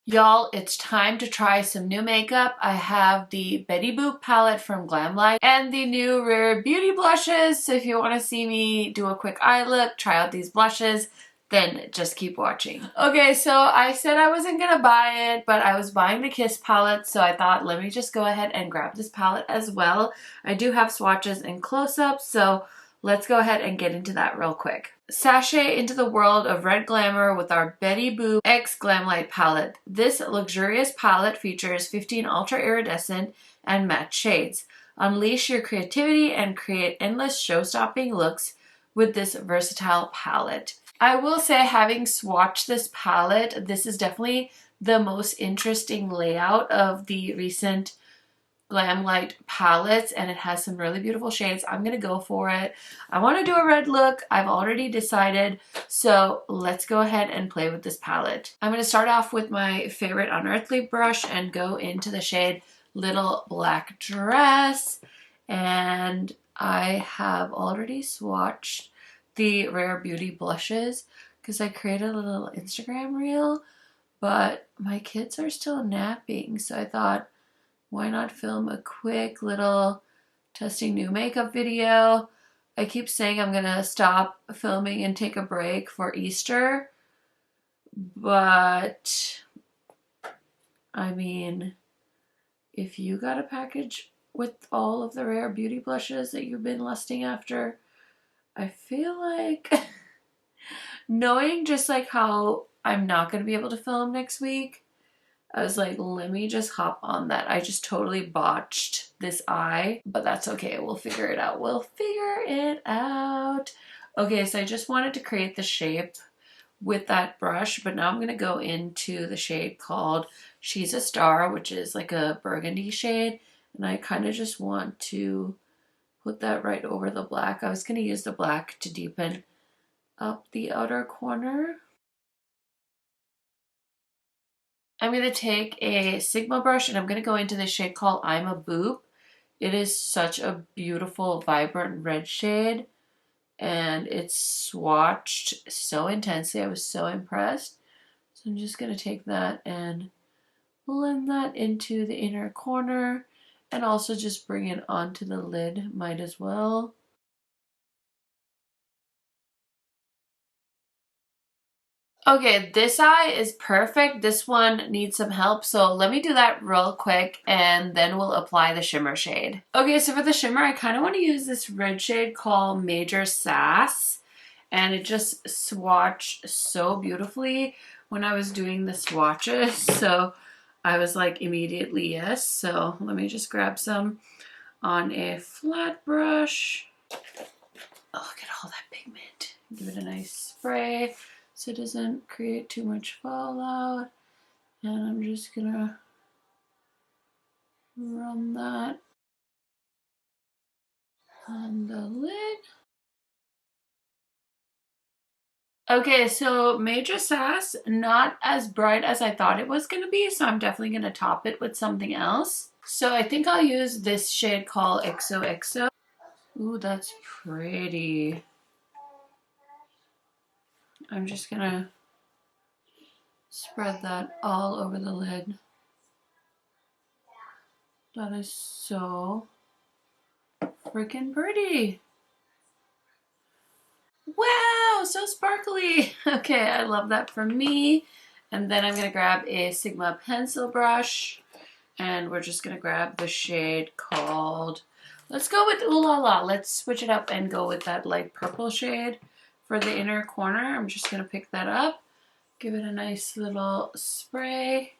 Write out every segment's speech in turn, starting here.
Y'all, it's time to try some new makeup. I have the Betty Boop palette from Glamlite and the new Rare Beauty blushes. So if you want to see me do a quick eye look, try out these blushes, then just keep watching. Okay, so I said I wasn't gonna buy it, but I was buying the Kiss palette, so I thought let me just go ahead and grab this palette as well. I do have swatches and close-ups, so let's go ahead and get into that real quick. Sashay into the world of red glamour with our Betty Boop X Glamlite palette. This luxurious palette features 15 ultra iridescent and matte shades. Unleash your creativity and create endless show-stopping looks with this versatile palette. I will say, having swatched this palette, this is definitely the most interesting layout of the recent Glamlite palettes, and it has some really beautiful shades. I'm gonna go for it. I want to do a red look. I've already decided, so let's go ahead and play with this palette. I'm gonna start off with my favorite Unearthly brush and go into the shade Little Black Dress, and I have already swatched the Rare Beauty blushes because I created a little Instagram reel, but my kids are still napping, so I thought, why not film a quick little testing new makeup video? I keep saying I'm gonna stop filming and take a break for Easter, but I mean, if you got a package with all of the Rare Beauty blushes that you've been lusting after, I feel like knowing just like how I'm not going to be able to film next week, I was like, let me just hop on that. I just totally botched this eye, but that's okay. We'll figure it out. We'll figure it out. Okay, so I just wanted to create the shape with that brush, but now I'm going to go into the shade called She's a Star, which is like a burgundy shade, and I kind of just want to put that right over the black. I was going to use the black to deepen up the outer corner. I'm going to take a Sigma brush and I'm going to go into the shade called I'm a Boop. It is such a beautiful, vibrant red shade, and it's swatched so intensely. I was so impressed. So I'm just going to take that and blend that into the inner corner, and also just bring it onto the lid, might as well. Okay, this eye is perfect. This one needs some help, so let me do that real quick and then we'll apply the shimmer shade. Okay, so for the shimmer, I kind of want to use this red shade called Major Sass, and it just swatched so beautifully when I was doing the swatches, so I was like immediately yes. So let me just grab some on a flat brush. Oh, look at all that pigment. Give it a nice spray so it doesn't create too much fallout. And I'm just gonna run that on the lid. Okay, so Major Sass, not as bright as I thought it was gonna be, so I'm definitely gonna top it with something else. So I think I'll use this shade called XOXO. Ooh, that's pretty. I'm just gonna spread that all over the lid. That is so freaking pretty. Wow, so sparkly. Okay, I love that for me. And then I'm gonna grab a Sigma pencil brush, and we're just gonna grab the shade called, let's go with Ooh La La. Let's switch it up and go with that light purple shade for the inner corner. I'm just gonna pick that up, give it a nice little spray,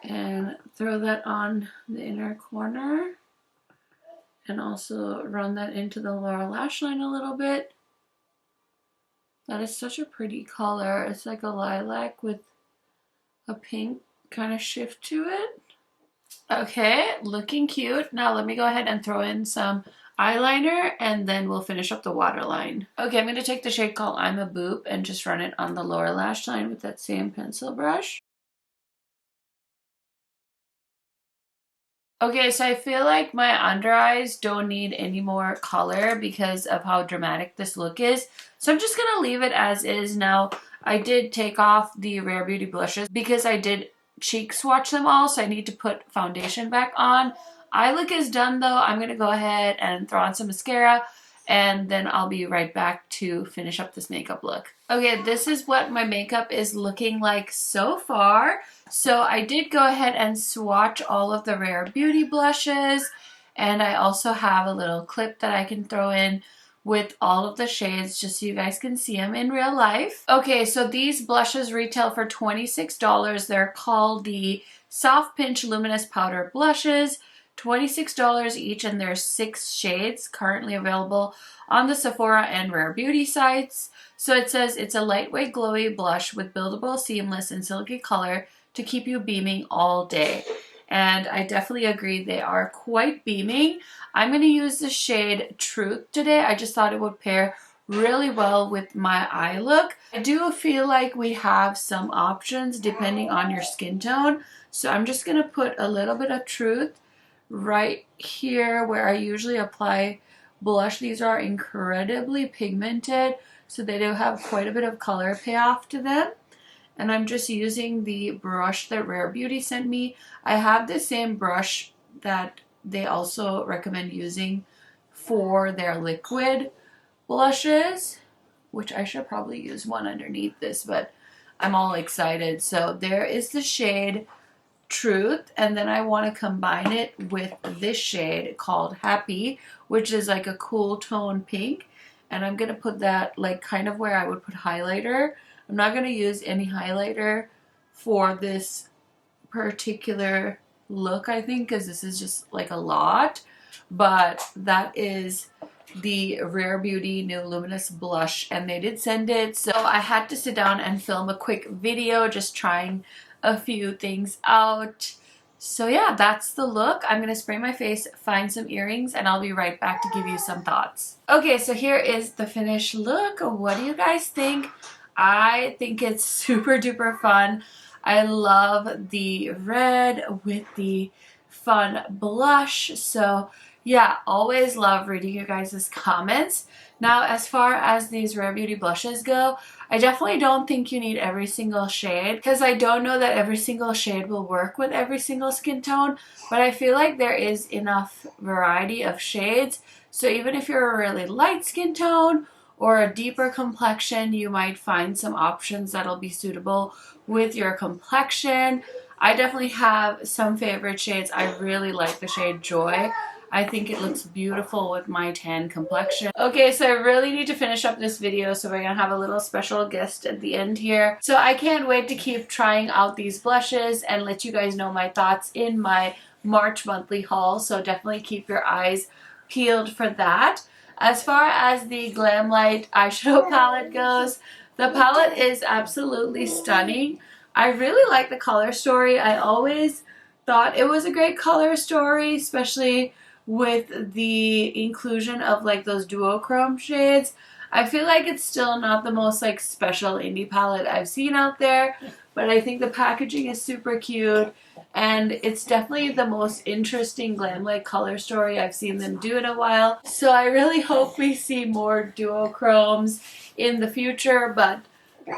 and throw that on the inner corner. And also run that into the lower lash line a little bit. That is such a pretty color. It's like a lilac with a pink kind of shift to it. Okay, looking cute. Now let me go ahead and throw in some eyeliner and then we'll finish up the waterline. Okay, I'm going to take the shade called I'm a Boop and just run it on the lower lash line with that same pencil brush. Okay, so I feel like my under eyes don't need any more color because of how dramatic this look is. So I'm just going to leave it as is. Now, I did take off the Rare Beauty blushes because I did cheek swatch them all, so I need to put foundation back on. Eye look is done though. I'm going to go ahead and throw on some mascara, and then I'll be right back to finish up this makeup look. Okay, this is what my makeup is looking like so far. So I did go ahead and swatch all of the Rare Beauty blushes, and I also have a little clip that I can throw in with all of the shades just so you guys can see them in real life. Okay, so these blushes retail for $26. They're called the Soft Pinch Luminous Powder Blushes. $26 each, and there's 6 shades currently available on the Sephora and Rare Beauty sites. So it says it's a lightweight glowy blush with buildable, seamless, and silky color to keep you beaming all day. And I definitely agree, they are quite beaming. I'm going to use the shade Truth today. I just thought it would pair really well with my eye look. I do feel like we have some options depending on your skin tone. So I'm just going to put a little bit of Truth right here where I usually apply blush. These are incredibly pigmented, so they do have quite a bit of color payoff to them. And I'm just using the brush that Rare Beauty sent me. I have the same brush that they also recommend using for their liquid blushes, which I should probably use one underneath this, but I'm all excited. So there is the shade Truth, and then I want to combine it with this shade called Happy, which is like a cool tone pink, and I'm going to put that like kind of where I would put highlighter. I'm not going to use any highlighter for this particular look, I think, because this is just like a lot, but that is the Rare Beauty new Luminous blush, and they did send it, so I had to sit down and film a quick video just trying a few things out. So yeah, that's the look. I'm gonna spray my face, find some earrings, and I'll be right back to give you some thoughts. Okay, so here is the finished look. What do you guys think? I think it's super duper fun. I love the red with the fun blush. So yeah, always love reading you guys' comments. Now, as far as these Rare Beauty blushes go, I definitely don't think you need every single shade, because I don't know that every single shade will work with every single skin tone, but I feel like there is enough variety of shades. So even if you're a really light skin tone or a deeper complexion, you might find some options that'll be suitable with your complexion. I definitely have some favorite shades. I really like the shade Joy. I think it looks beautiful with my tan complexion. Okay, so I really need to finish up this video, so we're gonna have a little special guest at the end here. So I can't wait to keep trying out these blushes and let you guys know my thoughts in my March monthly haul, so definitely keep your eyes peeled for that. As far as the Glamlite eyeshadow palette goes, the palette is absolutely stunning. I really like the color story. I always thought it was a great color story, especially with the inclusion of like those duochrome shades. I feel like it's still not the most like special indie palette I've seen out there, but I think the packaging is super cute, and it's definitely the most interesting Glamlite color story I've seen them do in a while. So I really hope we see more duochromes in the future, but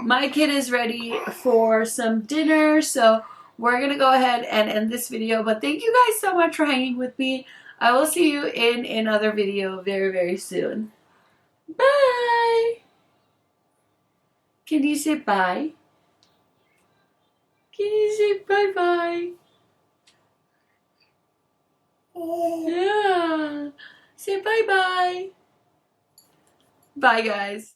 my kid is ready for some dinner, so we're gonna go ahead and end this video. But thank you guys so much for hanging with me. I will see you in another video very, very soon. Bye! Can you say bye? Can you say bye-bye? Yeah. Say bye-bye. Bye, guys.